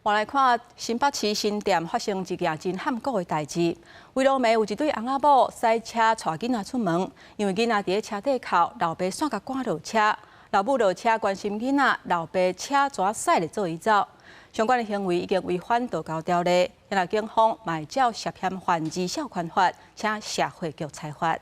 我来看新北市新店发生一件真坎坷的代志。围路暝有一对翁仔某塞车带囡仔出门，因为囡仔伫车底靠，老爸煞甲赶落车，老母落车关心囡仔，老爸车蛇驶咧做伊走。相关的行为已经违反道交条例，现在警方卖照涉嫌犯罪小款法，请社会局裁罚。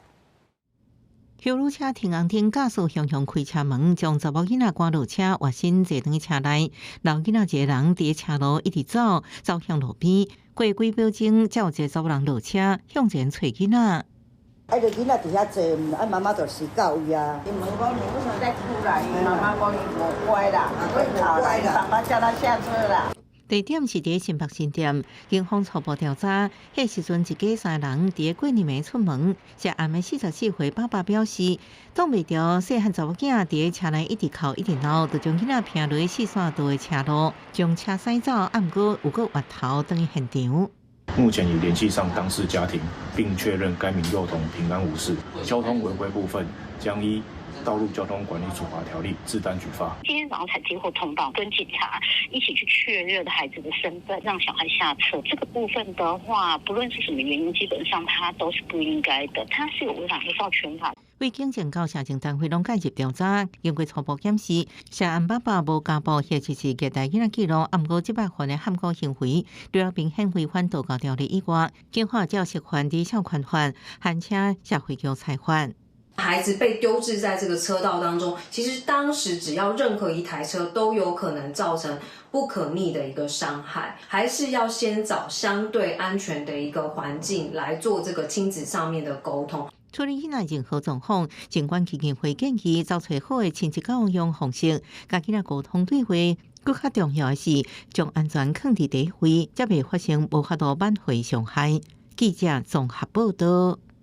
休旅车停红灯，驾驶向开车门，将查某囡仔赶落车，活身坐伫车内。老囡仔一个人伫车路一直走向路边，过几秒钟，才有一个查某人落车，向前找囡仔。个囡仔伫遐坐，妈妈就睡到位啊。因问讲你为什么在出来？妈妈讲我乖啦，我乖啦，爸爸叫他下车啦。地点是伫新北新店，警方初步调查，迄时阵一家三人伫过年暝出门，是暗暝44岁爸爸表示，挡袂住细汉查某囝伫车内一直哭一直闹，就将囡仔拼落四线道的车路，将车驶走，暗过有个滑头等于现场。目前已联系上当事家庭，并确认该名幼童平安无事。交通违规部分将依道路交通管理处罚条例自担举发。今天早上才接获通报，跟警察一起去确认孩子的身份，让小孩下车。这个部分的话，不论是什么原因，基本上他都是不应该的，他是有违反儿少权法。为警警告社政单位拢介入调查，经过初步检视，涉案爸爸无家暴，或者是虐待囡仔记录，暗过700份的陷害行为，除了明显违反道交条例以外，警方照涉犯罪小款法，函请社会局裁罚。孩子被丢置在这个车道当中，其实当时只要任何一台车都有可能造成不可逆的一个伤害，还是要先找相对安全的一个环境来做这个亲子上面的沟通。处理囡仔任何状况，尽管基金会建议找找好的亲子教育方式，甲囡仔沟通对话。更较重要的是，将安全放伫第一位，才袂发生无法度挽回伤害。记者综合报道。